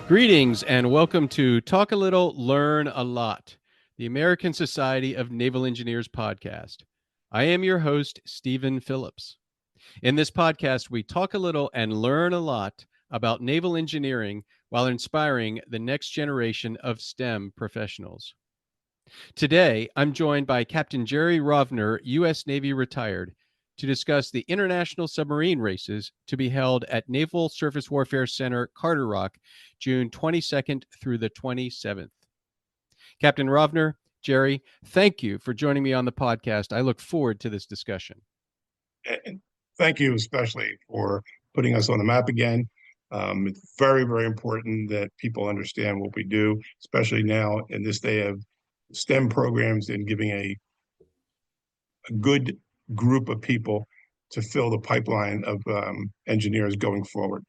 Greetings and welcome to Talk a Little, Learn a Lot, the American Society of Naval Engineers podcast. I am your host, Stephen Phillips. In this podcast, we talk a little and learn a lot about naval engineering while inspiring the next generation of STEM professionals. Today, I'm joined by Captain Jerry Rovner, U.S. Navy retired, to discuss the international submarine races to be held at Naval Surface Warfare Center, Carderock, June 22nd through the 27th. Captain Rovner, Jerry, thank you for joining me on the podcast. I look forward to this discussion. And thank you especially for putting us on the map again. It's very, very important that people understand what we do, especially now in this day of STEM programs and giving a good group of people to fill the pipeline of engineers going forward.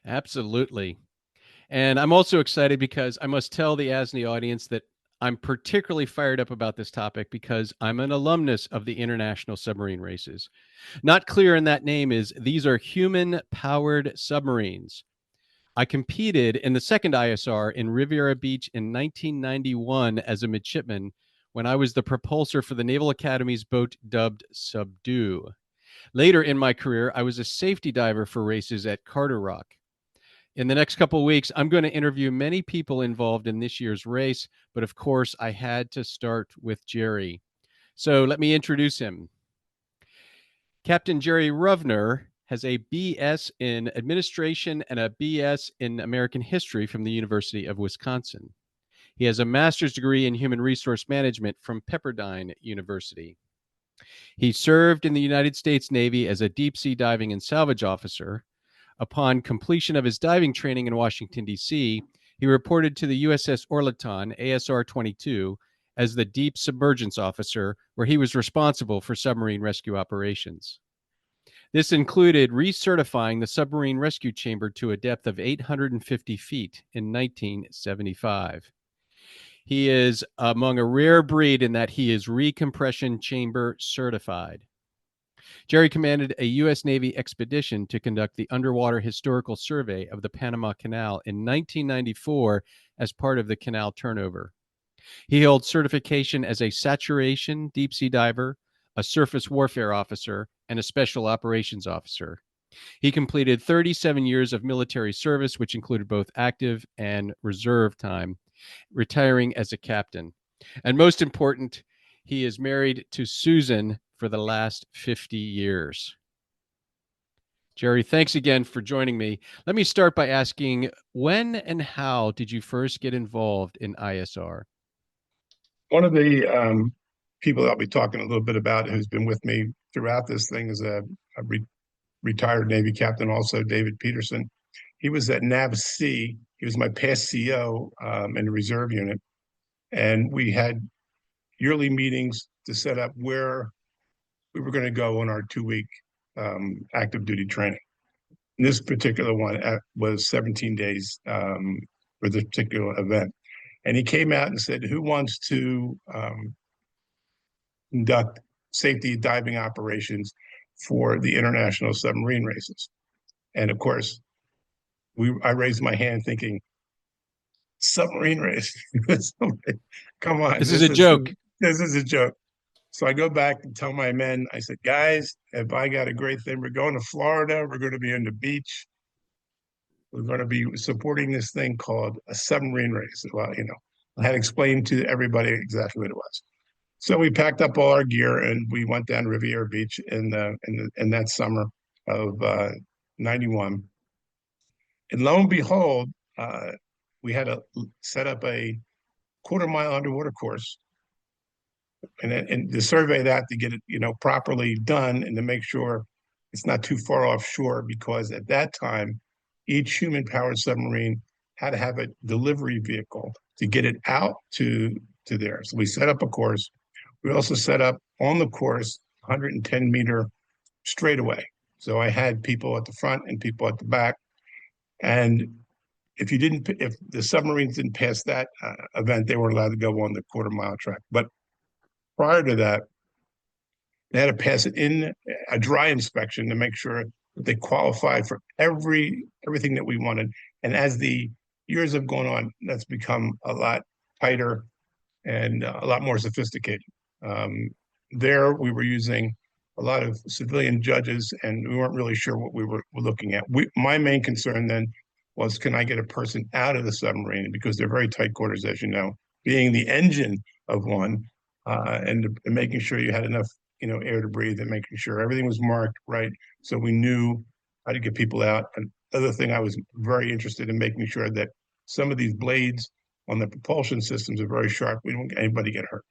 Absolutely. And I'm also excited because I must tell the ASNE audience that I'm particularly fired up about this topic because I'm an alumnus of the International Submarine Races. Not clear in that name is these are human-powered submarines. I competed in the second ISR in Riviera Beach in 1991 as a midshipman when I was the propulsor for the Naval Academy's boat dubbed Subdue. Later in my career, I was a safety diver for races at Carderock. In the next couple of weeks, I'm going to interview many people involved in this year's race, but of course, I had to start with Jerry. So let me introduce him. Captain Jerry Rovner has a BS in Administration and a BS in American History from the University of Wisconsin. He has a master's degree in Human Resource Management from Pepperdine University. He served in the United States Navy as a deep sea diving and salvage officer. Upon completion of his diving training in Washington, D.C., he reported to the USS Orleton, ASR 22, as the Deep Submergence Officer, where he was responsible for submarine rescue operations. This included recertifying the submarine rescue chamber to a depth of 850 feet in 1975. He is among a rare breed in that he is recompression chamber certified. Jerry commanded a U.S. Navy expedition to conduct the underwater historical survey of the Panama Canal in 1994 as part of the canal turnover. He held certification as a saturation deep sea diver, a surface warfare officer, and a special operations officer. He completed 37 years of military service, which included both active and reserve time, retiring as a captain. And most important, he is married to Susan for the last 50 years. Jerry, thanks again for joining me. Let me start by asking, when and how did you first get involved in ISR? One of the people that I'll be talking a little bit about who's been with me throughout this thing is a retired Navy captain, also David Peterson. He was at NAVC. He was my past CO in the reserve unit. And we had yearly meetings to set up where we were going to go on our 2-week active duty training. And this particular one was 17 days for this particular event. And he came out and said, who wants to conduct safety diving operations for the international submarine races? And of course, I raised my hand thinking, submarine race? Come on. This is a joke. This is a joke. So I go back and tell my men, I said, guys, if I got a great thing, we're going to Florida. We're going to be on the beach. We're going to be supporting this thing called a submarine race. Well, I had explained to everybody exactly what it was. So we packed up all our gear and we went down Riviera Beach in that summer of 91. And lo and behold, we had to set up a quarter-mile underwater course and to survey that to get it, properly done and to make sure it's not too far offshore, because at that time, each human-powered submarine had to have a delivery vehicle to get it out to there. So we set up a course. We also set up on the course 110-meter straightaway. So I had people at the front and people at the back. And if the submarines didn't pass that event, they weren't allowed to go on the quarter-mile track. But prior to that, they had to pass it in a dry inspection to make sure that they qualified for everything that we wanted, And as the years have gone on, that's become a lot tighter and a lot more sophisticated. Um, there, we were using a lot of civilian judges, and we weren't really sure what we were looking at. My main concern then was, can I get a person out of the submarine? Because they're very tight quarters, as you know, being the engine of one, and making sure you had enough, air to breathe, and making sure everything was marked right, so we knew how to get people out. And other thing, I was very interested in making sure that some of these blades on the propulsion systems are very sharp. We don't want anybody get hurt.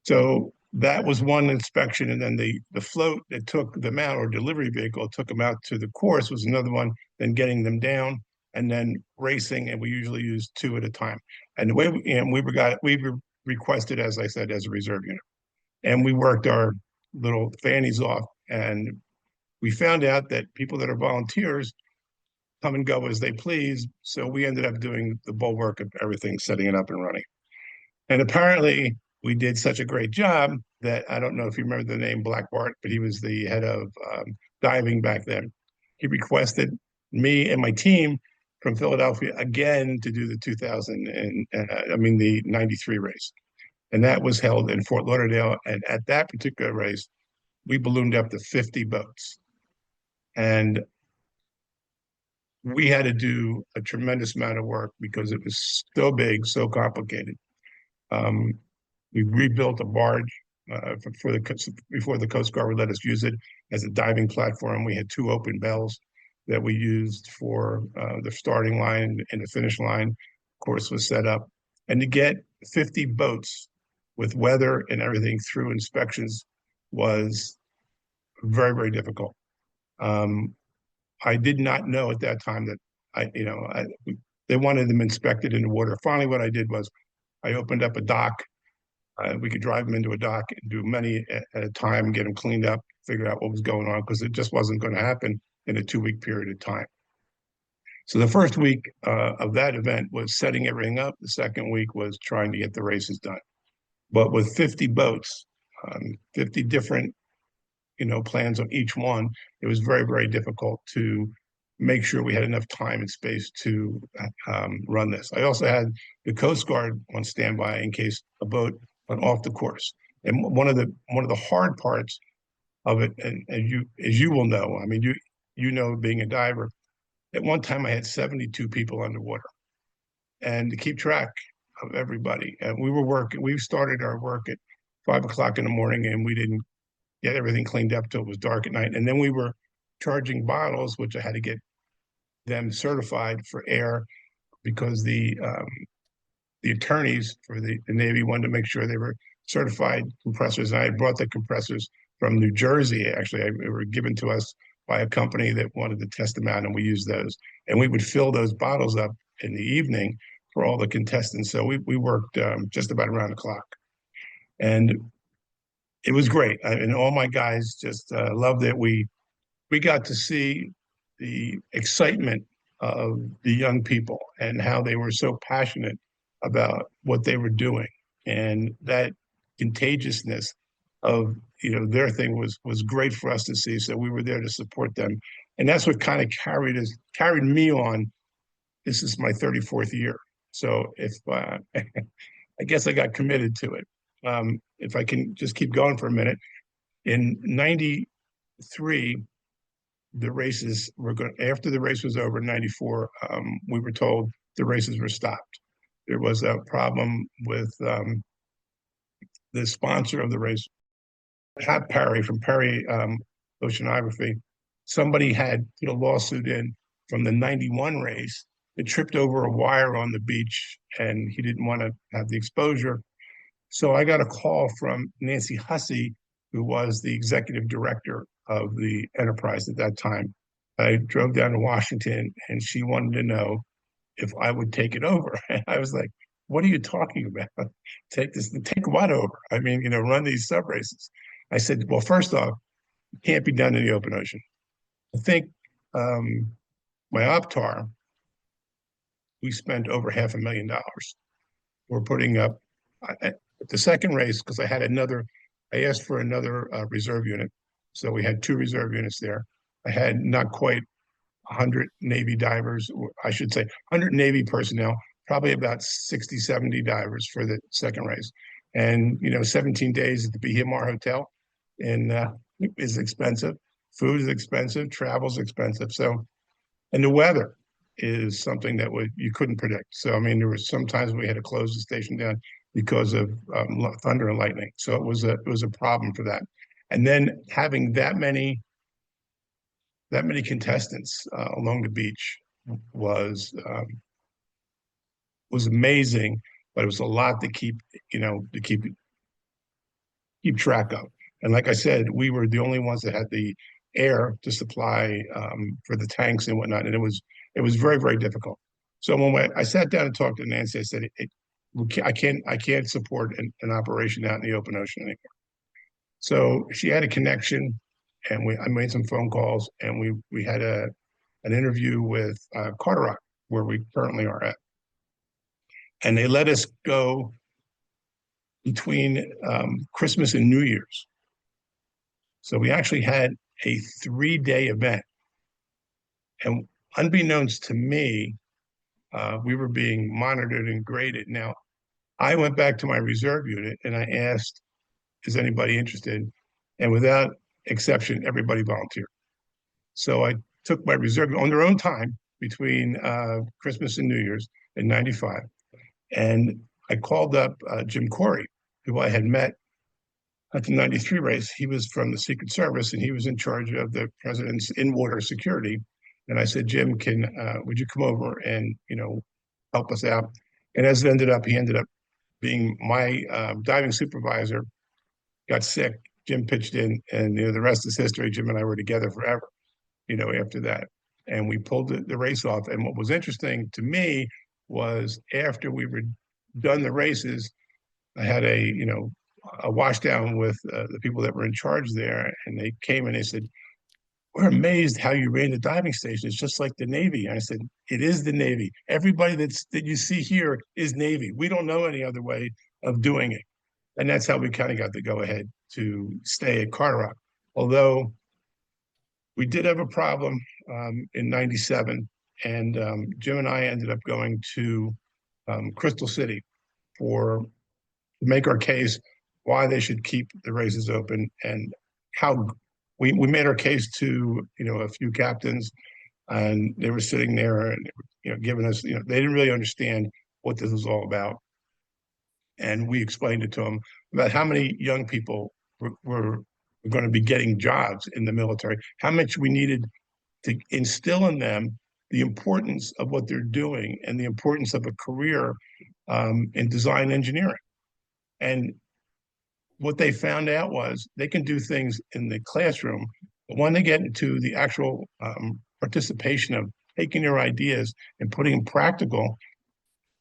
So that was one inspection, and then the float that took them out, or delivery vehicle took them out to the course, was another one. Then getting them down, and then racing, and we usually use two at a time. And the way we were requested, as I said, as a reserve unit, and we worked our little fannies off, and we found out that people that are volunteers come and go as they please. So we ended up doing the bulwark of everything, setting it up and running. And apparently we did such a great job that, I don't know if you remember the name Black Bart, but he was the head of diving back then. He requested me and my team from Philadelphia again to do the 2000 the 93 race. And that was held in Fort Lauderdale. And at that particular race, we ballooned up to 50 boats. And we had to do a tremendous amount of work because it was so big, so complicated. Um, we rebuilt a barge before the Coast Guard would let us use it as a diving platform. We had two open bells that we used for the starting line and the finish line. Course was set up, and to get 50 boats with weather and everything through inspections was very, very difficult. I did not know at that time that they wanted them inspected in the water. Finally, what I did was I opened up a dock. We could drive them into a dock and do many at a time, get them cleaned up, figure out what was going on, because it just wasn't going to happen in a 2-week period of time. So the first week of that event was setting everything up. The second week was trying to get the races done. But with 50 boats, 50 different plans on each one, it was very, very difficult to make sure we had enough time and space to run this. I also had the Coast Guard on standby in case a boat went off the course. And one of the hard parts of it, and as you will know, I mean, being a diver, at one time I had 72 people underwater, and to keep track of everybody. And we started our work at 5 o'clock in the morning, and we didn't get everything cleaned up till it was dark at night. And then we were charging bottles, which I had to get them certified for air, because the attorneys for the Navy wanted to make sure they were certified compressors. And I had brought the compressors from New Jersey. Actually, they were given to us by a company that wanted to test them out, and we used those. And we would fill those bottles up in the evening for all the contestants. So we worked just about around the clock. And it was great. And all my guys just loved it. We got to see the excitement of the young people and how they were so passionate about what they were doing, and that contagiousness of their thing was great for us to see. So we were there to support them, and that's what kind of carried me on. This is my 34th year, so if I guess I got committed to it. If I can just keep going for a minute, in '93. The races were going after the race was over in '94. We were told the races were stopped. There was a problem with the sponsor of the race, Pat Perry from Perry Oceanography. Somebody had put a lawsuit in from the '91 race. It tripped over a wire on the beach, and he didn't want to have the exposure. So I got a call from Nancy Hussey, who was the executive director of the enterprise at that time. I drove down to Washington, and she wanted to know if I would take it over. And I was like, what are you talking about? Take what over? I mean, run these sub races. I said, well, first off, it can't be done in the open ocean. I think my Optar, we spent over $500,000. We're putting up the second race, because I asked for another reserve unit. So we had two reserve units there. I had not quite 100 Navy divers, or I should say 100 Navy personnel, probably about 60, 70 divers for the second race. And, 17 days at the Bahia Hotel and is expensive. Food is expensive. Travel is expensive. So, and the weather is something that you couldn't predict. So, I mean, there were some times we had to close the station down because of thunder and lightning. So it was a problem for that. And then having that many contestants along the beach was was amazing, but it was a lot to keep track of. And like I said, we were the only ones that had the air to supply for the tanks and whatnot, and it was very, very difficult. So when I sat down and talked to Nancy, I said, I can't support an operation out in the open ocean anymore. So she had a connection, and I made some phone calls, and we had an interview with Carderock, where we currently are at, and they let us go between Christmas and New Year's. So we actually had a 3-day event, and unbeknownst to me, we were being monitored and graded. Now, I went back to my reserve unit and I asked, "Is anybody interested?" And without exception, everybody volunteered. So I took my reserve on their own time between Christmas and New Year's in '95, and I called up Jim Corey, who I had met at the '93 race. He was from the Secret Service, and he was in charge of the president's in-water security. And I said, "Jim, would you come over and help us out?" And as it ended up, he ended up being my diving supervisor. Got sick. Jim pitched in, and the rest is history. Jim and I were together forever. After that, and we pulled the race off. And what was interesting to me was after we were done the races, I had a wash down with the people that were in charge there, and they came and they said, "We're amazed how you ran the diving station. It's just like the Navy." And I said, "It is the Navy. Everybody that you see here is Navy. We don't know any other way of doing it." And that's how we kind of got the go ahead to stay at Carderock. Although we did have a problem in '97, and Jim and I ended up going to Crystal City to make our case why they should keep the races open, and how we made our case to a few captains, and they were sitting there and giving us, they didn't really understand what this was all about. And we explained it to them about how many young people were going to be getting jobs in the military, how much we needed to instill in them the importance of what they're doing and the importance of a career in design engineering. And what they found out was they can do things in the classroom, but when they get into the actual participation of taking their ideas and putting them practical,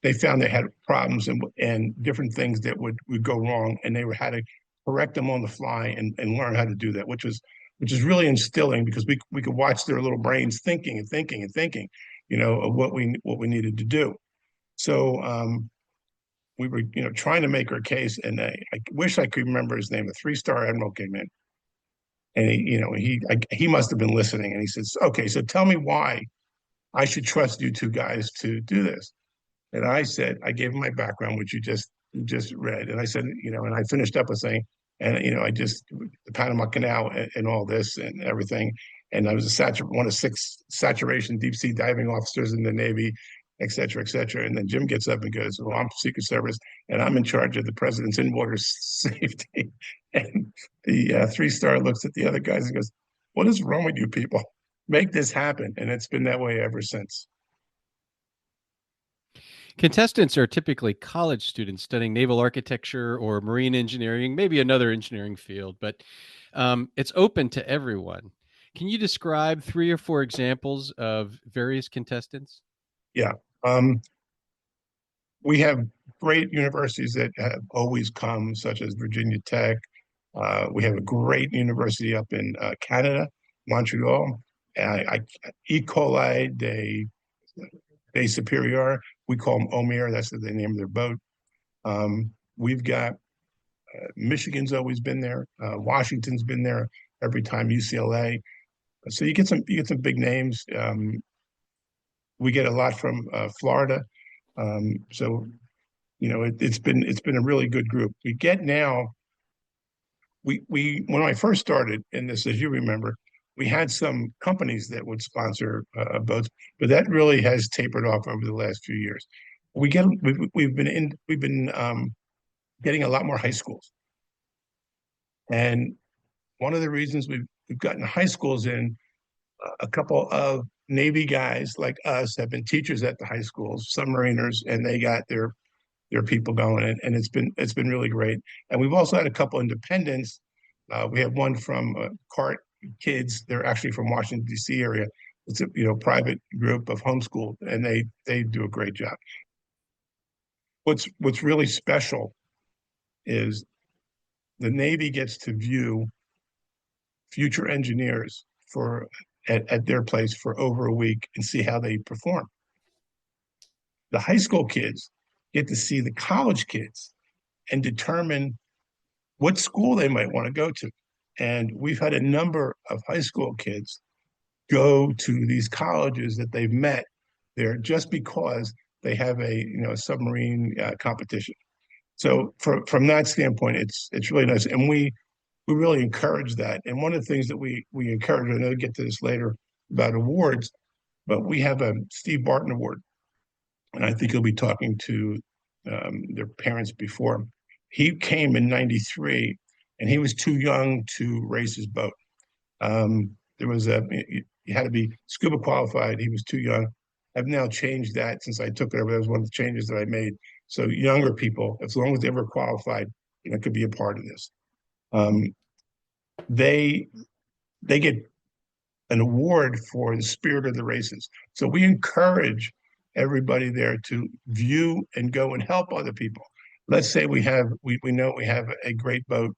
they found they had problems and different things that would go wrong, and they had to correct them on the fly and learn how to do that, which is really instilling, because we could watch their little brains thinking and thinking and thinking, of what we needed to do. So we were trying to make our case, and I wish I could remember his name. A 3-star admiral came in, and he must have been listening, and he says, "Okay, so tell me why I should trust you two guys to do this." And I gave him my background, which you just read. And I said, and I finished up with saying, and, the Panama Canal and all this and everything. And I was one of 6 saturation deep sea diving officers in the Navy, et cetera, et cetera. And then Jim gets up and goes, "Well, I'm Secret Service, and I'm in charge of the president's in-water safety." And the 3-star looks at the other guys and goes, "What is wrong with you people? Make this happen." And it's been that way ever since. Contestants are typically college students studying naval architecture or marine engineering, maybe another engineering field, but it's open to everyone. Can you describe 3 or 4 examples of various contestants? Yeah. We have great universities that have always come, such as Virginia Tech. We have a great university up in Canada, Montreal. École de Superior, we call them OMIR, that's the name of their boat. We've got Michigan's always been there. Washington's been there every time, UCLA. So you get some big names. We get a lot from Florida. So it's been a really good group. We get now. We when I first started in this, as you remember, we had some companies that would sponsor boats, but that really has tapered off over the last few years. We've been getting a lot more high schools, and one of the reasons we've gotten high schools in, a couple of Navy guys like us have been teachers at the high schools, submariners, and they got their people going, and it's been really great. And we've also had a couple independents. We have one from CART kids. They're actually from Washington D.C. area. It's a private group of homeschool, and they do a great job. What's really special is the Navy gets to view future engineers at their place for over a week and see how they perform. The high school kids get to see the college kids and determine what school they might want to go to. And we've had a number of high school kids go to these colleges that they've met there just because they have a submarine competition. So from that standpoint, it's really nice, and we really encourage that. And one of the things that we encourage, I know we'll get to this later about awards, but we have a Steve Barton Award, and I think he'll be talking to their parents before him. He came in '93, and he was too young to race his boat. There was you had to be scuba qualified. He was too young. I've now changed that since I took it over. That was one of the changes that I made. So younger people, as long as they were qualified, could be a part of this. Um, they they get an award for the spirit of the races. So we encourage everybody there to view and go and help other people. Let's say we know we have a great boat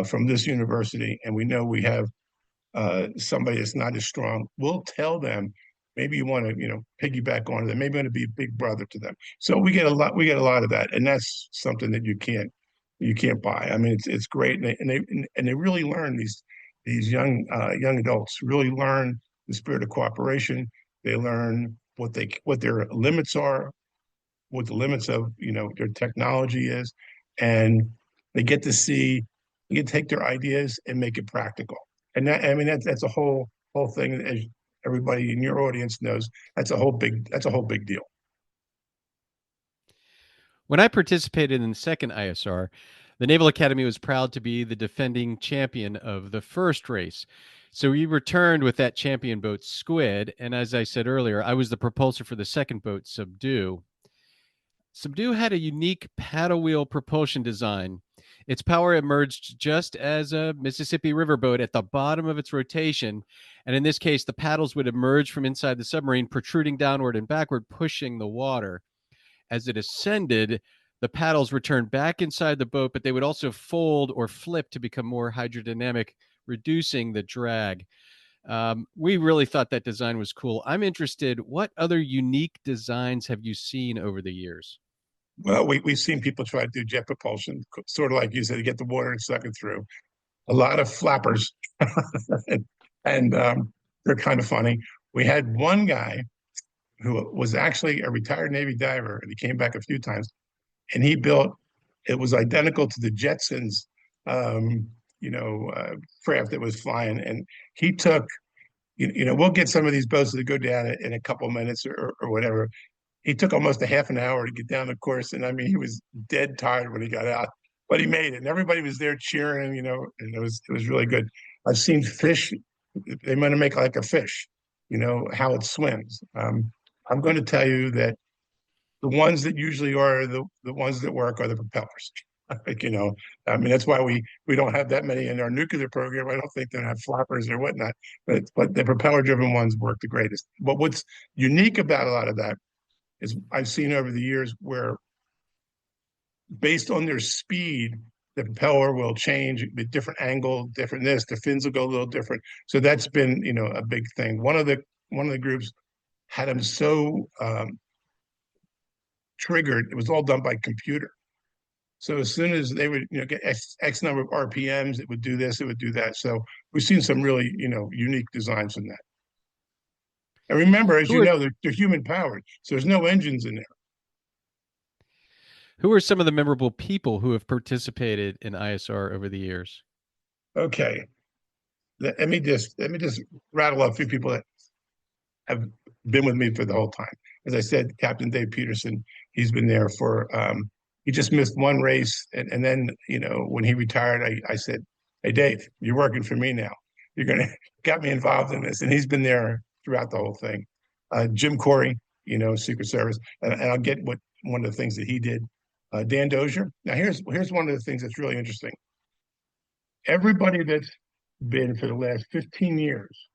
from this university, and we know we have somebody that's not as strong. We'll tell them maybe you want to piggyback on them. Maybe you want to be a big brother to them. So we get a lot. We get a lot of that, and that's something that you can't buy. I mean, it's great, and they really learn these young adults really learn the spirit of cooperation. They learn what their limits are, what the limits of their technology is, and they get to see, they get to take their ideas and make it practical. And that, I mean, that's a whole thing. As everybody in your audience knows, that's a whole big deal. When I participated in the second ISR, the Naval Academy was proud to be the defending champion of the first race. So we returned with that champion boat, Squid. And as I said earlier, I was the propulsor for the second boat, Subdue. Subdue had a unique paddle wheel propulsion design. Its power emerged just as a Mississippi River boat at the bottom of its rotation. And in this case, the paddles would emerge from inside the submarine, protruding downward and backward, pushing the water. As it ascended, the paddles returned back inside the boat, but they would also fold or flip to become more hydrodynamic, reducing the drag. We really thought that design was cool. I'm interested, what other unique designs have you seen over the years? Well, we've seen people try to do jet propulsion, sort of like you said, to get the water and suck it through. A lot of flappers, and they're kind of funny. We had one guy who was actually a retired Navy diver, and he came back a few times, and he built, it was identical to the Jetsons, um, craft that was flying. And he took, we'll get some of these boats that go down in a couple minutes or whatever. He took almost a half an hour to get down the course, and I mean, he was dead tired when he got out, but he made it, and everybody was there cheering, and it was really good. I've seen fish; they might make like a fish, how it swims. I'm going to tell you that the ones that usually are the ones that work are the propellers. I mean, that's why we don't have that many in our nuclear program. I don't think they have flappers or whatnot, but the propeller driven ones work the greatest. But what's unique about a lot of that is I've seen over the years where, based on their speed, the propeller will change a different angle, different this, the fins will go a little different. So that's been, a big thing. One of the groups had them so triggered, it was all done by computer. So as soon as they would, get X number of RPMs, it would do this, it would do that. So we've seen some really, unique designs in that. And remember, as Who you are know, they're human powered, so there's no engines in there. who are some of the memorable people who have participated in ISR over the years? Okay, let me just rattle off a few people that have been with me for the whole time. As I said, Captain Dave Peterson, he's been there for, he just missed one race. And then, when he retired, I said, hey, Dave, you're working for me now. You're going to get me involved in this. And he's been there throughout the whole thing. Jim Corey, Secret Service. And I'll get one of the things that he did. Dan Dozier. Now, here's one of the things that's really interesting. Everybody that's been for the last 15 years,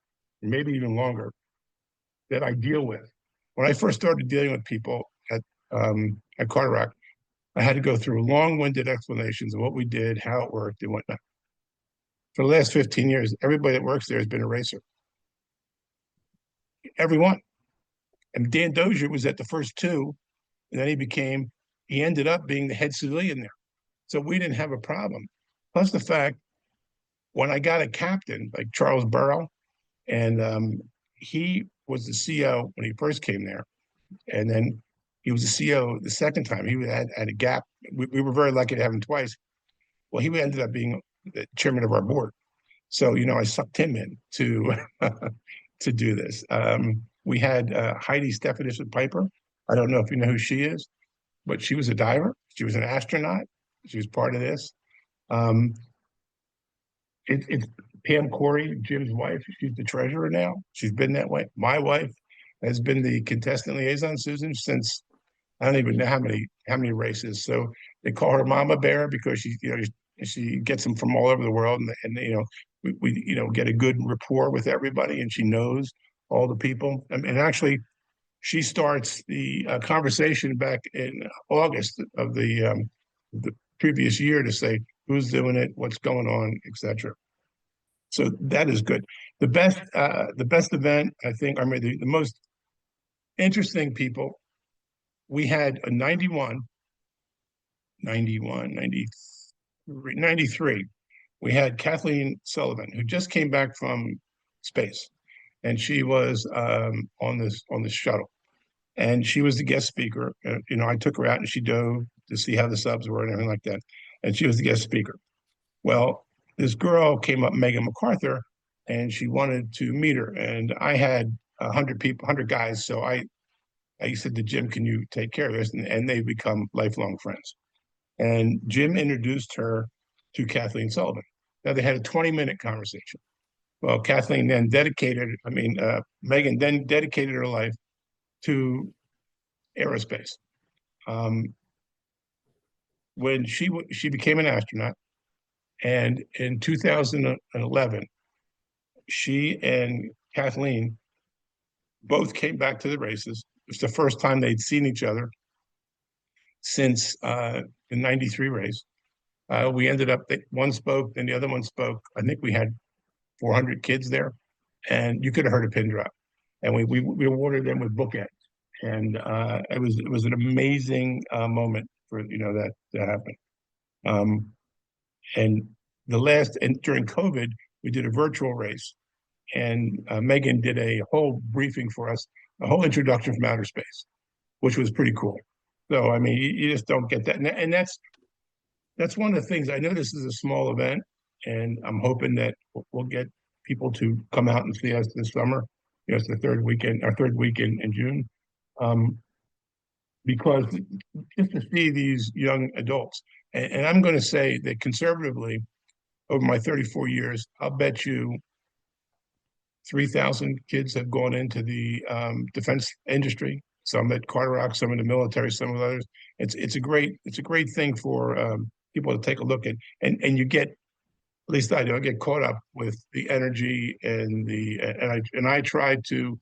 maybe even longer, that I deal with. When I first started dealing with people at Carderock, I had to go through long-winded explanations of what we did, how it worked, and whatnot. For the last 15 years, everybody that works there has been a racer. Everyone. And Dan Dozier was at the first two, and then he ended up being the head civilian there. So we didn't have a problem. Plus the fact, when I got a captain, like Charles Burrow, and he was the CO when he first came there, and then he was the CO the second time. He had a gap. We were very lucky to have him twice. Well, he ended up being the chairman of our board. So, I sucked him in to to do this. We had Heidi Stephanus Piper. I don't know if you know who she is, but she was a diver. She was an astronaut. She was part of this. It's Pam Corey, Jim's wife. She's the treasurer now. She's been that way. My wife has been the contestant liaison, Susan, since I don't even know how many races. So they call her Mama Bear because she gets them from all over the world, and we get a good rapport with everybody, and she knows all the people. And actually, she starts the conversation back in August of the previous year to say who's doing it, what's going on, etc. So that is good. The best event, I think, the most interesting people. We had a 91, 91, 93, 93. We had Kathleen Sullivan, who just came back from space, and she was on this shuttle, and she was the guest speaker. I took her out and she dove to see how the subs were and everything like that, and she was the guest speaker. Well, this girl came up, Megan McArthur, and she wanted to meet her, and I had 100 people, 100 guys, so I said to Jim, can you take care of this? And they've become lifelong friends. And Jim introduced her to Kathleen Sullivan. Now they had a 20-minute conversation. Well, Megan then dedicated her life to aerospace. When she became an astronaut, and in 2011, she and Kathleen both came back to the races. It's the first time they'd seen each other since the 93 race. We ended up, one spoke, then the other one spoke. I think we had 400 kids there, and you could have heard a pin drop. And we awarded them with bookends. And it was an amazing moment for, that happened. And during COVID, we did a virtual race, and Megan did a whole briefing for us, a whole introduction from outer space, which was pretty cool. So, you just don't get that. And that's one of the things. I know this is a small event, and I'm hoping that we'll get people to come out and see us this summer. It's our third weekend in June. Because just to see these young adults, and I'm going to say that conservatively, over my 34 years, I'll bet you 3,000 kids have gone into the defense industry. Some at Carderock, some in the military, some with others. It's a great thing for people to take a look at, and you get, at least I do, I get caught up with the energy and I try to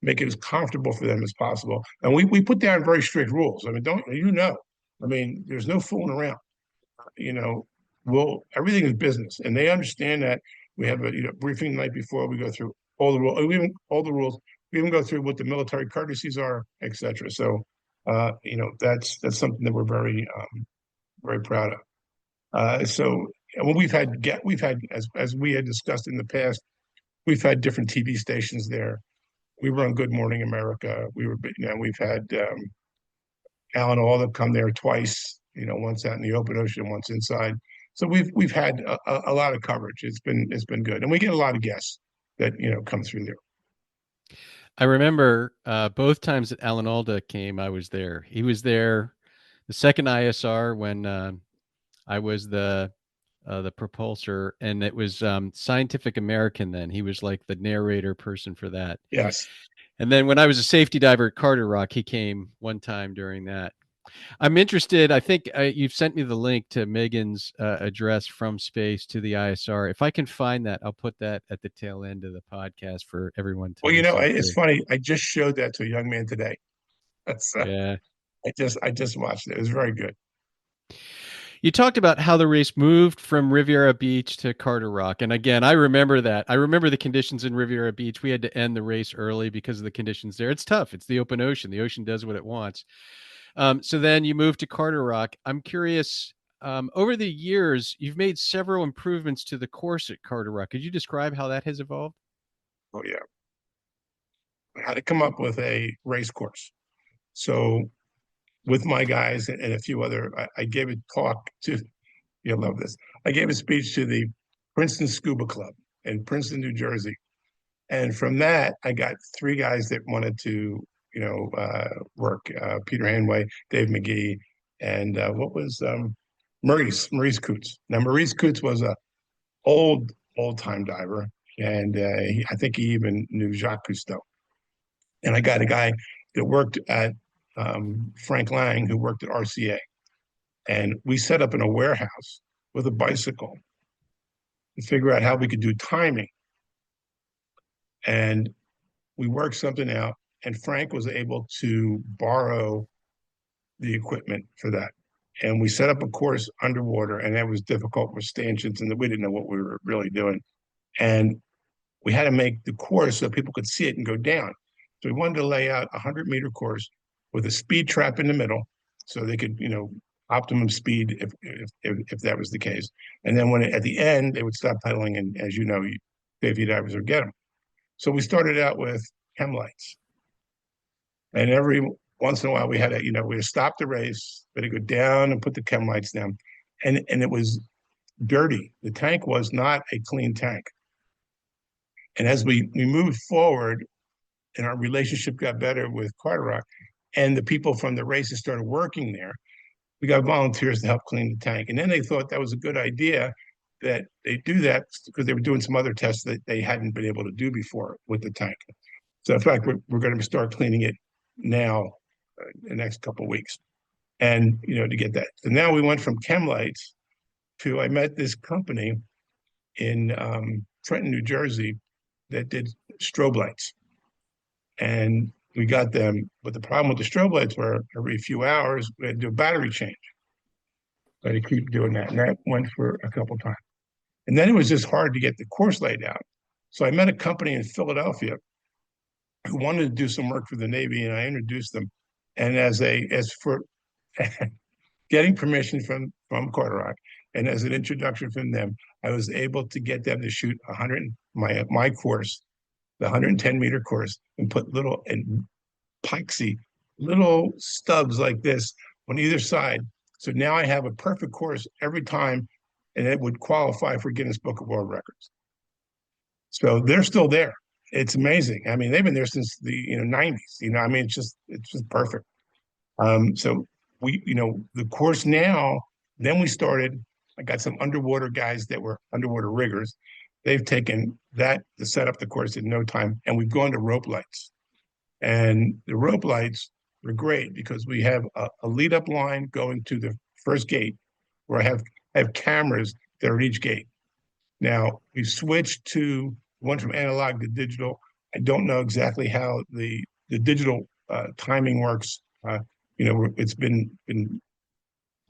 make it as comfortable for them as possible. And we put down very strict rules. There's no fooling around. Everything is business, and they understand that. We have a briefing the night before. We go through all the rules. We even go through what the military courtesies are, etc. So, that's something that we're very very proud of. So well, we've had as we had discussed in the past, we've had different TV stations there. We were on Good Morning America. We've had Alan Alda come there twice. Once out in the open ocean, once inside. So we've had a lot of coverage. It's been good, and we get a lot of guests that come through there. I remember both times that Alan Alda came, I was there. He was there the second ISR when I was the propulsor, and it was Scientific American then. He was like the narrator person for that. Yes. And then when I was a safety diver at Carderock, he came one time during that. I'm interested. I think you've sent me the link to Megan's address from space to the ISR. If I can find that, I'll put that at the tail end of the podcast for everyone to Well, listen it's to. funny. I just showed that to a young man today. That's Yeah. I just watched it. It was very good. You talked about how the race moved from Riviera Beach to Carderock. And again, I remember that. I remember the conditions in Riviera Beach. We had to end the race early because of the conditions there. It's tough. It's the open ocean. The ocean does what it wants. So then you moved to Carderock. I'm curious, over the years, you've made several improvements to the course at Carderock. Could you describe how that has evolved? Oh yeah. I had to come up with a race course. So with my guys and a few other, I gave a talk to, you'll love this. I gave a speech to the Princeton Scuba Club in Princeton, New Jersey. And from that, I got three guys that wanted to, work, Peter Hanway, Dave McGee, and what was Maurice Coots. Now, Maurice Coots was a old time diver, and I think he even knew Jacques Cousteau. And I got a guy that worked at Frank Lang, who worked at RCA. And we set up in a warehouse with a bicycle to figure out how we could do timing. And we worked something out, and Frank was able to borrow the equipment for that. And we set up a course underwater, and that was difficult with stanchions, and we didn't know what we were really doing. And we had to make the course so people could see it and go down. So we wanted to lay out a 100-meter course with a speed trap in the middle, so they could, optimum speed if that was the case. And then at the end, they would stop pedaling, and as you know, safety divers would get them. So we started out with chem lights, and every once in a while we had to, we had to stop the race, we had to go down and put the chem lights down, and it was dirty. The tank was not a clean tank. And as we moved forward, and our relationship got better with Carderock, and the people from the races started working there, we got volunteers to help clean the tank. And then they thought that was a good idea that they do that because they were doing some other tests that they hadn't been able to do before with the tank. So in fact, we're going to start cleaning it now in the next couple of weeks. And, to get that. So now we went from chem lights to, I met this company in Trenton, New Jersey that did strobe lights. And we got them, but the problem with the strobe lights were every few hours we had to do a battery change. So I had to keep doing that, and that went for a couple of times. And then it was just hard to get the course laid out. So I met a company in Philadelphia who wanted to do some work for the Navy, and I introduced them. And as for getting permission from Carderock, and as an introduction from them, I was able to get them to shoot my course, the 110-meter course, and put little and epoxy little stubs like this on either side. So now I have a perfect course every time, and it would qualify for Guinness Book of World Records. So they're still there. It's amazing. I mean, they've been there since the 90s. I mean, it's just perfect. So we, the course now. Then we started. I got some underwater guys that were underwater riggers. They've taken that to set up the course in no time, and we've gone to rope lights. And the rope lights are great because we have a lead up line going to the first gate where I have cameras that are at each gate. Now we switched to one from analog to digital. I don't know exactly how the digital timing works. It's been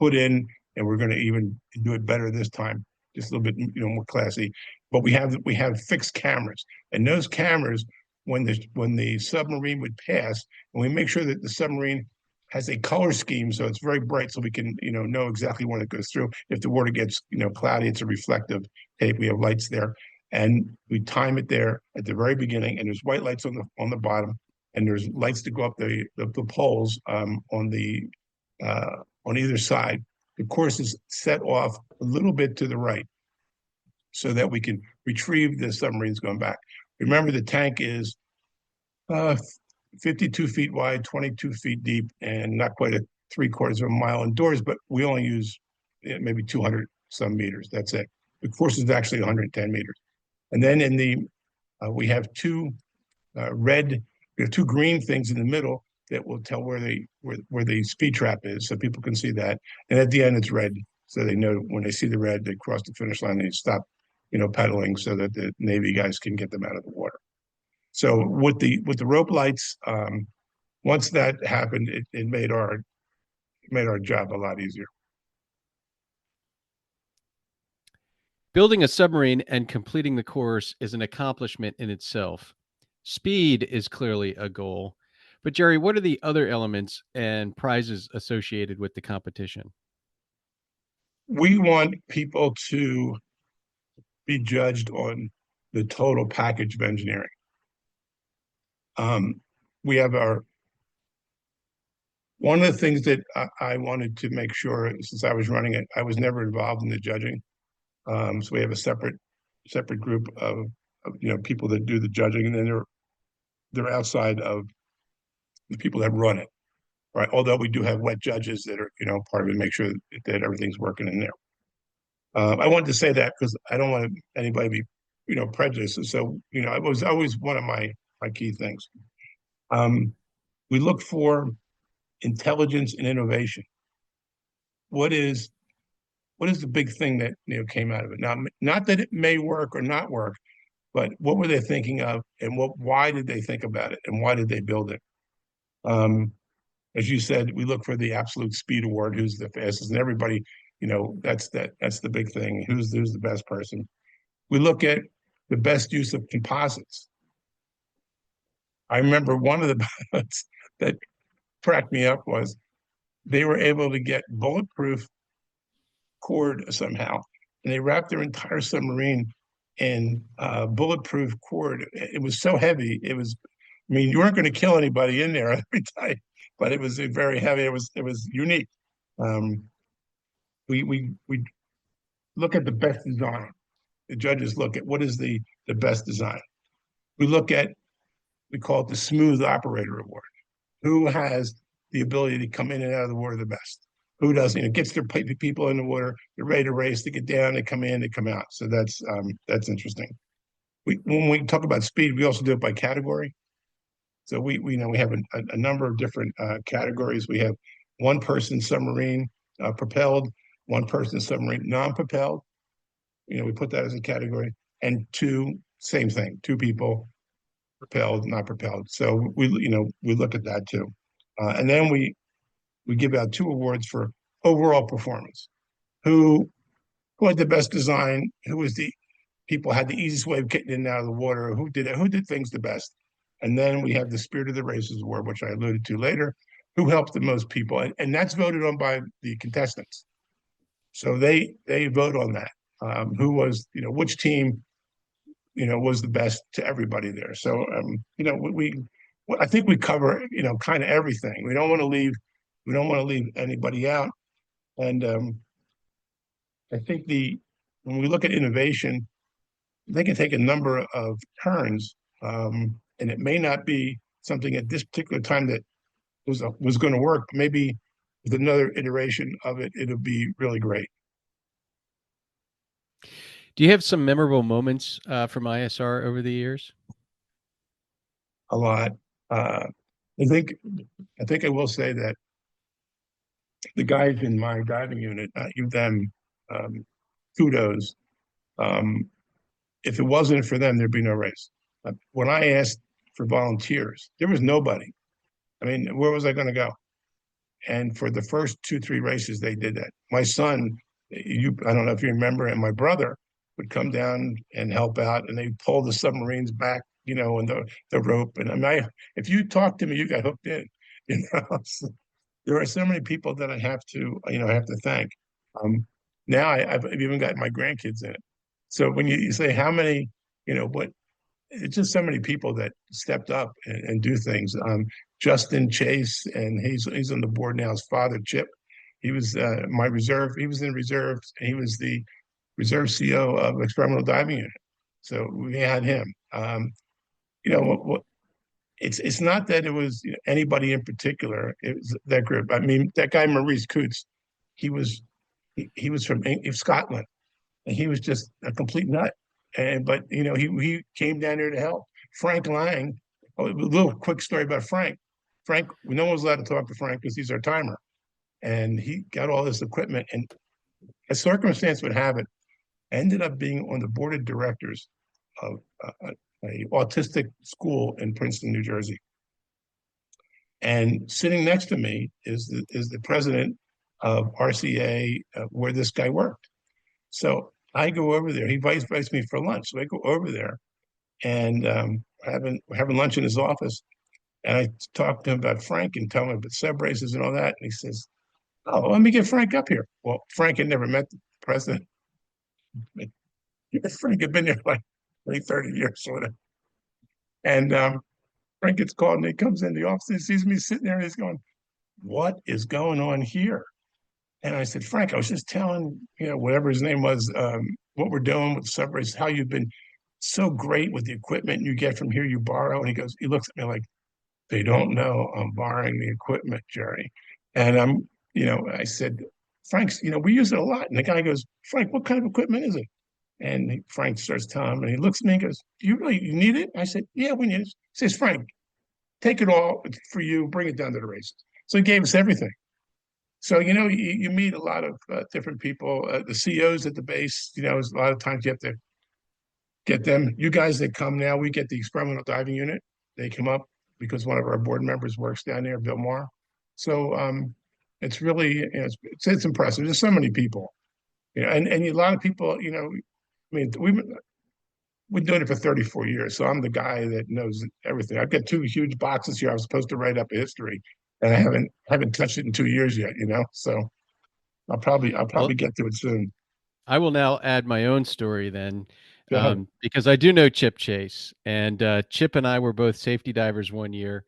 put in, and we're going to even do it better this time, just a little bit more classy. But we have fixed cameras, and those cameras, when the submarine would pass, and we make sure that the submarine has a color scheme, so it's very bright, so we can, know exactly when it goes through. If the water gets, cloudy, it's a reflective tape. We have lights there, and we time it there at the very beginning. And there's white lights on the bottom, and there's lights to go up the poles on either side. The course is set off a little bit to the right, so that we can retrieve the submarines going back. Remember, the tank is 52 feet wide, 22 feet deep, and not quite a 3/4 of a mile indoors, but we only use maybe 200 some meters. That's it. The course is actually 110 meters. And then we have two two green things in the middle that will tell where the speed trap is, so people can see that. And at the end, it's red, so they know when they see the red, they cross the finish line, they stop, pedaling, so that the Navy guys can get them out of the water. So with the rope lights, once that happened, it made our job a lot easier. Building a submarine and completing the course is an accomplishment in itself. Speed is clearly a goal. But Jerry, what are the other elements and prizes associated with the competition? We want people to be judged on the total package of engineering. We have one of the things that I wanted to make sure, since I was running it, I was never involved in the judging. So we have a separate group of people that do the judging, and then they're outside of the people that run it, right? Although we do have wet judges that are part of it, make sure that everything's working in there. I wanted to say that because I don't want anybody to be prejudiced. So it was always one of my key things. We look for intelligence and innovation. What is the big thing that came out of it? Now, not that it may work or not work, but what were they thinking of, and why did they think about it, and why did they build it? As you said, we look for the absolute speed award, who's the fastest, and everybody, that's the big thing. Who's the best person? We look at the best use of composites. I remember one of the pilots that cracked me up was they were able to get bulletproof cord somehow, and they wrapped their entire submarine in bulletproof cord. It was so heavy. You weren't going to kill anybody in there every time, but it was very heavy. It was unique. We look at the best design. The judges look at what is the best design. We call it the smooth operator award. Who has the ability to come in and out of the water the best? Who doesn't? Gets their people in the water, they're ready to race, they get down, they come in, they come out. So that's interesting. When we talk about speed, we also do it by category. So we have a number of different categories. We have one person submarine propelled, one person submarine non-propelled. We put that as a category, and same thing, two people propelled, not propelled. So we look at that too, and then we give out 2 awards for overall performance. Who had the best design? Who was the people had the easiest way of getting in and out of the water? Who did things the best? And then we have the Spirit of the Races award, which I alluded to later. Who helped the most people? And that's voted on by the contestants. So they vote on that. Who was which team was the best to everybody there. So I think we cover kind of everything. We don't want to leave anybody out. And I think when we look at innovation, they can take a number of turns, and it may not be something at this particular time that was going to work. Maybe with another iteration of it, it'll be really great. Do you have some memorable moments from ISR over the years? A lot. I think I will say that the guys in my diving unit, them kudos. If it wasn't for them, there'd be no race. When I asked for volunteers, there was nobody. I mean, where was I going to go? And for the first 2-3 races, they did that. My son, I don't know if you remember, and my brother would come down and help out, and they pull the submarines back, and the rope. And if you talk to me, you got hooked in, So there are so many people that I have to, I have to thank. Now I've even got my grandkids in it. So when you say how many, what it's just so many people that stepped up and do things. Justin Chase, and he's on the board now. His father, Chip, he was my reserve. He was in reserves. And he was the reserve CO of Experimental Diving Unit. So we had him. What it's not that it was anybody in particular. It was that group. I mean, that guy Maurice Coots, he was he was from Scotland, and he was just a complete nut. And but he came down here to help. Frank Lang. Oh, a little quick story about Frank. Frank, no one was allowed to talk to Frank because he's our timer, and he got all this equipment. And a circumstance would have it, ended up being on the board of directors of a autistic school in Princeton, New Jersey. And sitting next to me is the president of RCA, where this guy worked. So I go over there. He invites me for lunch. So I go over there, and having lunch in his office. And I talk to him about Frank and tell him about sub races and all that. And he says, "Oh, let me get Frank up here." Well, Frank had never met the president. Frank had been there like 30 years or whatever. And Frank gets called, and he comes in the office and sees me sitting there, and he's going, "What is going on here?" And I said, "Frank, I was just telling, whatever his name was, what we're doing with the sub races, how you've been so great with the equipment you get from here, you borrow." And he looks at me like, "They don't know I'm borrowing the equipment, Jerry." And I said, "Frank's, we use it a lot." And the guy goes, "Frank, what kind of equipment is it?" And Frank starts telling him, and he looks at me and goes, "Do you really need it?" I said, "Yeah, we need it." He says, "Frank, take it all, it's for you, bring it down to the races." So he gave us everything. So, you meet a lot of different people, the CEOs at the base, a lot of times you have to get them. You guys that come now, we get the Experimental Diving Unit. They come up because one of our board members works down there, Bill Moore. So it's really, it's impressive. There's so many people, and a lot of people, I mean, we've been doing it for 34 years. So I'm the guy that knows everything. I've got two huge boxes here. I was supposed to write up a history, and I haven't touched it in 2 years yet, So I'll Well, probably get to it soon. I will now add my own story then, Go ahead. because I do know Chip Chase, and Chip and I were both safety divers one year,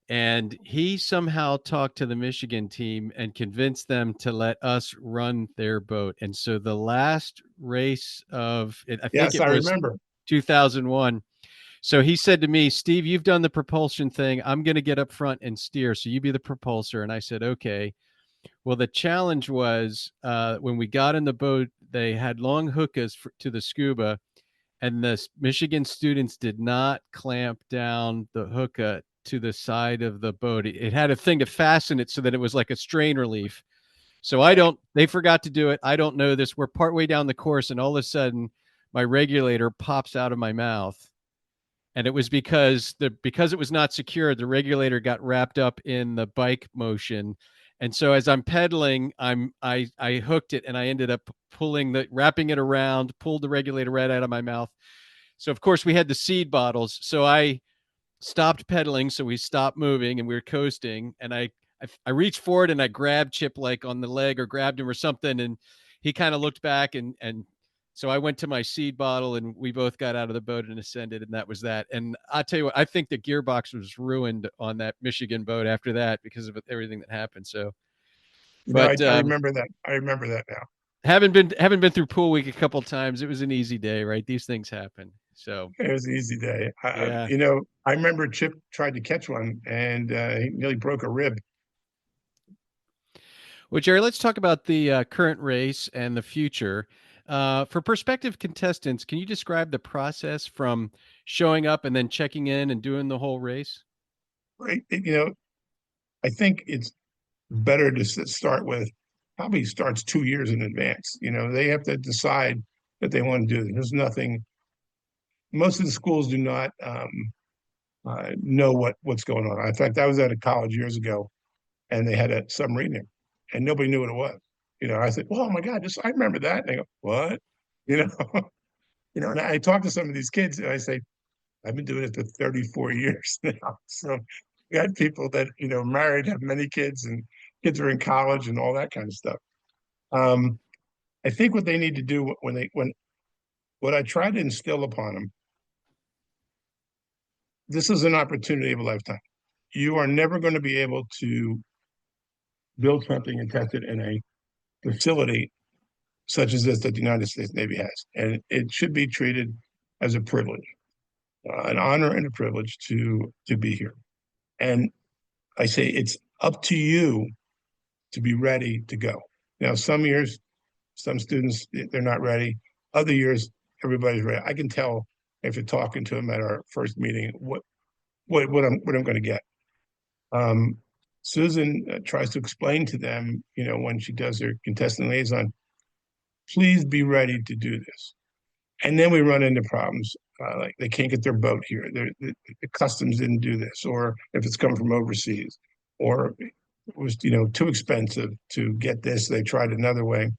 and he somehow talked to the Michigan team and convinced them to let us run their boat. And so the last race of it, I think Yes, it I was remember. 2001. So he said to me, "Steve, you've done the propulsion thing. I'm going to get up front and steer. So you be the propulsor." And I said, "Okay." Well, the challenge was when we got in the boat, they had long hookahs to the scuba, and the Michigan students did not clamp down the hookah to the side of the boat. It had a thing to fasten it so that it was like a strain relief. So they forgot to do it. I don't know this. We're partway down the course, and all of a sudden, my regulator pops out of my mouth. And it was because it was not secured, the regulator got wrapped up in the bike motion. And so as I'm pedaling, I hooked it, and I ended up wrapping it around, pulled the regulator right out of my mouth. So of course we had the seed bottles. So I stopped pedaling, so we stopped moving, and we were coasting. And I reached forward, and I grabbed Chip like on the leg, or grabbed him or something, and he kind of looked back, and so I went to my seed bottle, and we both got out of the boat and ascended, and that was that. And I'll tell you what, I think the gearbox was ruined on that Michigan boat after that because of everything that happened. So, but I remember that. I remember that now. haven't been through pool week a couple times. It was an easy day, right? These things happen. So It was an easy day. yeah. I remember Chip tried to catch one, and he nearly broke a rib. Well, Jerry, let's talk about the current race and the future. For prospective contestants, can you describe the process from showing up and then checking in and doing the whole race? Right. I think it's better to start with, probably starts 2 years in advance. They have to decide that they want to do it. There's nothing, most of the schools do not know what's going on. In fact, I was at a college years ago, and they had a submarine there, and nobody knew what it was. I said, "Oh my God, I remember that." And they go, "What?" You know, and I talk to some of these kids, and I say, "I've been doing it for 34 years now." So, We had people that, married, have many kids, and kids are in college and all that kind of stuff. I think what they need to do when what I try to instill upon them, this is an opportunity of a lifetime. You are never going to be able to build something and test it in a facility such as this that the United States Navy has. And it should be treated as a privilege, an honor and a privilege to be here. And I say it's up to you to be ready to go. Now, some years, some students, they're not ready. Other years, everybody's ready. I can tell after talking to them at our first meeting what I'm going to get. Susan tries to explain to them, when she does her contestant liaison, please be ready to do this. And then we run into problems like they can't get their boat here. The customs didn't do this, or if it's come from overseas, or it was too expensive to get this. They tried another way.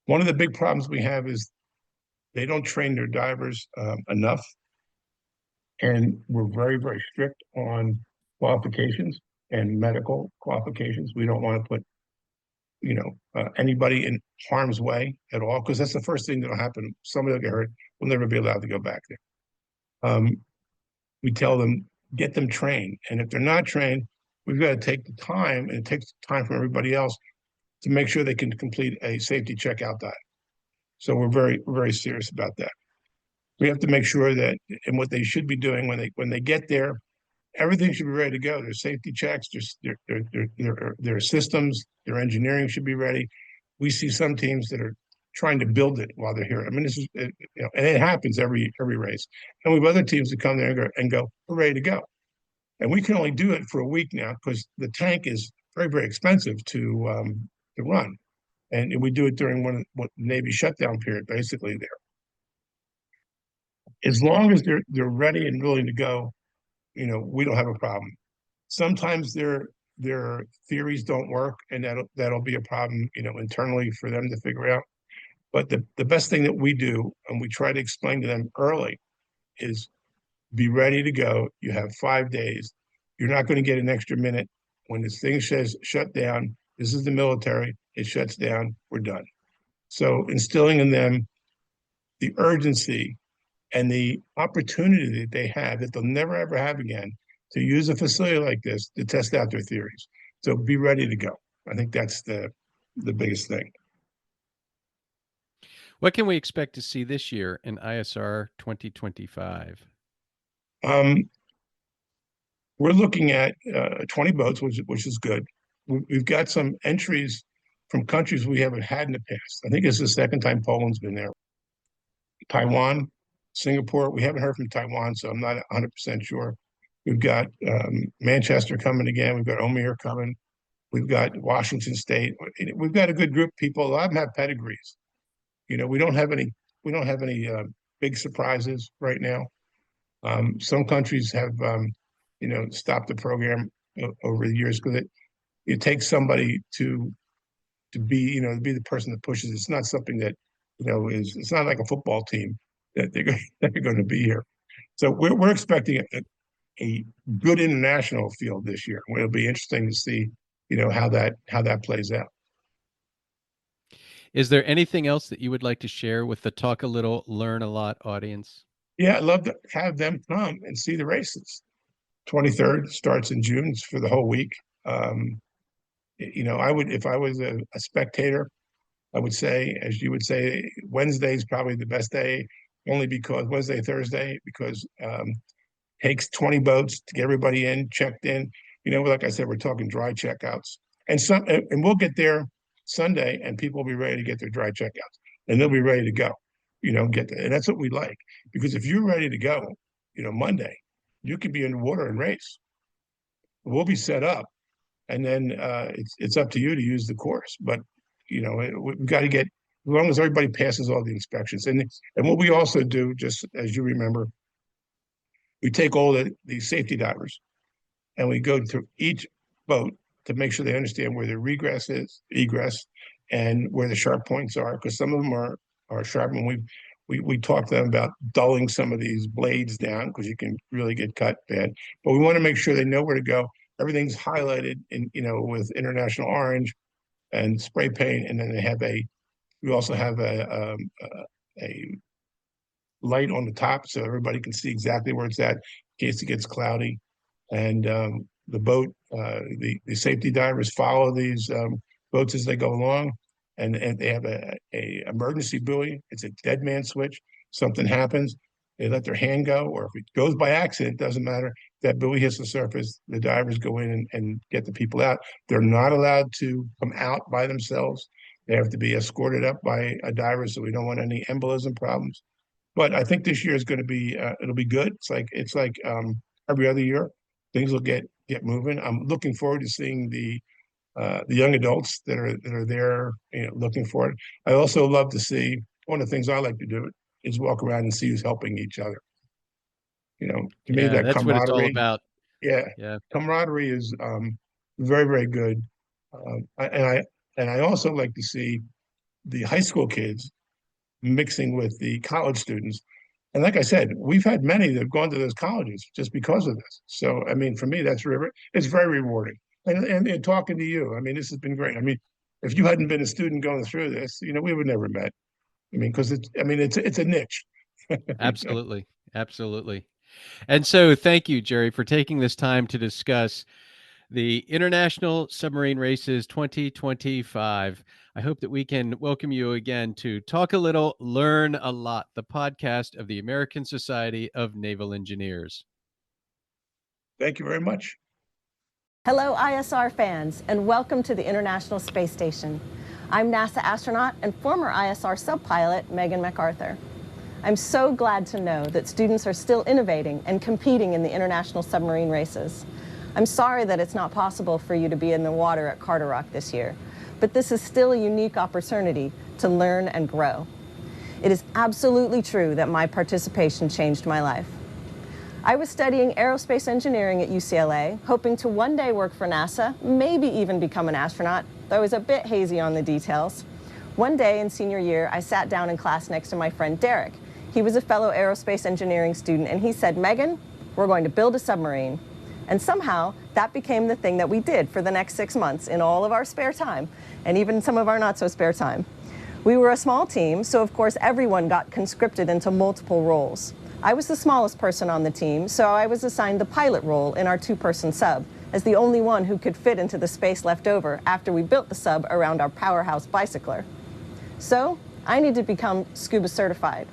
One of the big problems we have is they don't train their divers enough, and we're very, very strict on qualifications and medical qualifications. We don't want to put anybody in harm's way at all, because that's the first thing that'll happen. Somebody will get hurt. We'll never be allowed to go back there. We tell them, get them trained. And if they're not trained, we've got to take the time, and it takes time from everybody else to make sure they can complete a safety checkout dive. So we're very, very serious about that. We have to make sure that, and what they should be doing when they get there, everything should be ready to go. Their safety checks, their systems, their engineering should be ready. We see some teams that are trying to build it while they're here. I mean, this is, and it happens every race. And we have other teams that come there and go, we're ready to go. And we can only do it for a week now because the tank is very, very expensive to run. And we do it during what Navy shutdown period, basically there. As long as they're ready and willing to go, we don't have a problem. Sometimes their theories don't work, and that'll be a problem, internally for them to figure out. But the best thing that we do, and we try to explain to them early, is be ready to go. You have 5 days. You're not going to get an extra minute. When this thing says shut down, this is the military, it shuts down, we're done. So instilling in them the urgency and the opportunity that they have that they'll never ever have again to use a facility like this to test out their theories. So be ready to go. I think that's the biggest thing. What can we expect to see this year in ISR 2025? We're looking at 20 boats, which is good. We've got some entries from countries we haven't had in the past. I think it's the second time Poland's been there. Taiwan, Singapore. We haven't heard from Taiwan, so I'm not 100% sure. We've got Manchester coming again. We've got Omer coming. We've got Washington State. We've got a good group of people. A lot of them have pedigrees. We don't have any big surprises right now. Some countries have stopped the program over the years because it takes somebody to be the person that pushes. It's not something that it's not like a football team that they're going to be here. So we're expecting a good international field this year. It'll be interesting to see how that plays out. Is there anything else that you would like to share with the Talk a Little, Learn a Lot audience? Yeah, I'd love to have them come and see the races. 23rd starts in June. It's for the whole week. I would, if I was a spectator, I would say, as you would say, Wednesday is probably the best day, only because Wednesday, Thursday, because takes 20 boats to get everybody in, checked in. Like I said, we're talking dry checkouts. And we'll get there Sunday, and people will be ready to get their dry checkouts, and they'll be ready to go. And that's what we like, because if you're ready to go, Monday, you could be in the water and race. We'll be set up, and then it's up to you to use the course. But we've got to get, as long as everybody passes all the inspections. And what we also do, just as you remember, we take all the safety divers, and we go to each boat to make sure they understand where their egress, and where the sharp points are, because some of them are sharp. And we talked to them about dulling some of these blades down because you can really get cut bad. But we want to make sure they know where to go. Everything's highlighted in, with international orange and spray paint, and then we also have a light on the top so everybody can see exactly where it's at in case it gets cloudy. And the boat, the safety divers follow these boats as they go along, and they have a emergency buoy. It's a dead man switch. Something happens, they let their hand go, or if it goes by accident, it doesn't matter. That buoy hits the surface, the divers go in and get the people out. They're not allowed to come out by themselves. They have to be escorted up by a diver, so we don't want any embolism problems. But I think this year is going to be it'll be good. It's like every other year, things will get moving. I'm looking forward to seeing the young adults that are there, looking for it. I also love to see, one of the things I like to do is walk around and see who's helping each other. To me, Yeah, that that's what it's all camaraderie, about. yeah, Yeah. camaraderie is very, very good. And I also like to see the high school kids mixing with the college students. And like I said, we've had many that have gone to those colleges just because of this. So, I mean, for me, it's very rewarding. And talking to you, I mean, this has been great. I mean, if you hadn't been a student going through this, we would never met. I mean, because it's a niche. Absolutely. Absolutely. And so thank you, Jerry, for taking this time to discuss the International Submarine Races 2025. I hope that we can welcome you again to Talk a Little, Learn a Lot, the podcast of the American Society of Naval Engineers. Thank you very much. Hello, ISR fans, and welcome to the International Space Station. I'm NASA astronaut and former ISR subpilot Megan McArthur. I'm so glad to know that students are still innovating and competing in the international submarine races. I'm sorry that it's not possible for you to be in the water at Carderock this year, but this is still a unique opportunity to learn and grow. It is absolutely true that my participation changed my life. I was studying aerospace engineering at UCLA, hoping to one day work for NASA, maybe even become an astronaut, though I was a bit hazy on the details. One day in senior year, I sat down in class next to my friend Derek. He was a fellow aerospace engineering student, and he said, "Megan, we're going to build a submarine." And somehow, that became the thing that we did for the next 6 months in all of our spare time, and even some of our not so spare time. We were a small team, so of course everyone got conscripted into multiple roles. I was the smallest person on the team, so I was assigned the pilot role in our 2-person sub, as the only one who could fit into the space left over after we built the sub around our powerhouse bicycler. So, I needed to become scuba certified.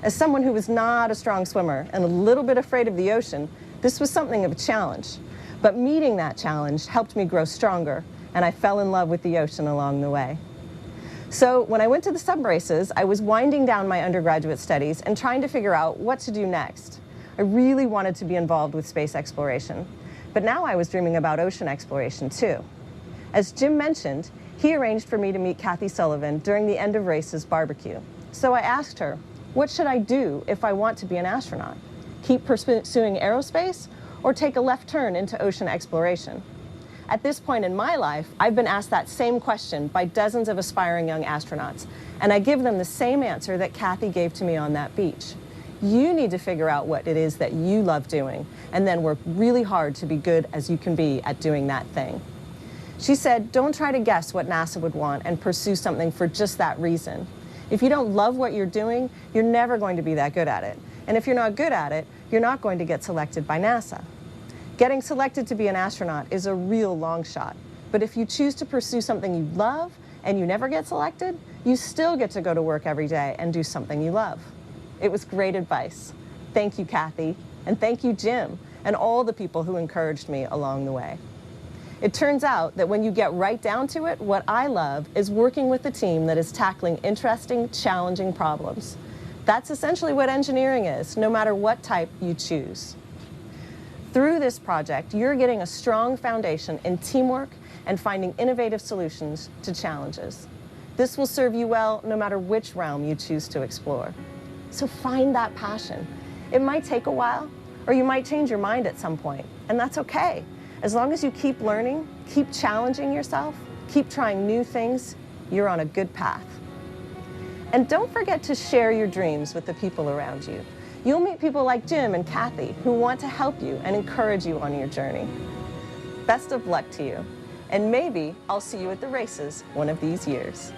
As someone who was not a strong swimmer and a little bit afraid of the ocean, this was something of a challenge. But meeting that challenge helped me grow stronger, and I fell in love with the ocean along the way. So when I went to the sub races, I was winding down my undergraduate studies and trying to figure out what to do next. I really wanted to be involved with space exploration, but now I was dreaming about ocean exploration too. As Jim mentioned, he arranged for me to meet Kathy Sullivan during the end of races barbecue. So I asked her, what should I do if I want to be an astronaut? Keep pursuing aerospace or take a left turn into ocean exploration? At this point in my life, I've been asked that same question by dozens of aspiring young astronauts, and I give them the same answer that Kathy gave to me on that beach. You need to figure out what it is that you love doing, and then work really hard to be good as you can be at doing that thing. She said, don't try to guess what NASA would want and pursue something for just that reason. If you don't love what you're doing, you're never going to be that good at it. And if you're not good at it, you're not going to get selected by NASA. Getting selected to be an astronaut is a real long shot. But if you choose to pursue something you love and you never get selected, you still get to go to work every day and do something you love. It was great advice. Thank you, Kathy, and thank you, Jim, and all the people who encouraged me along the way. It turns out that when you get right down to it, what I love is working with a team that is tackling interesting, challenging problems. That's essentially what engineering is, no matter what type you choose. Through this project, you're getting a strong foundation in teamwork and finding innovative solutions to challenges. This will serve you well no matter which realm you choose to explore. So find that passion. It might take a while, or you might change your mind at some point, and that's okay. As long as you keep learning, keep challenging yourself, keep trying new things, you're on a good path. And don't forget to share your dreams with the people around you. You'll meet people like Jim and Kathy who want to help you and encourage you on your journey. Best of luck to you, and maybe I'll see you at the races one of these years.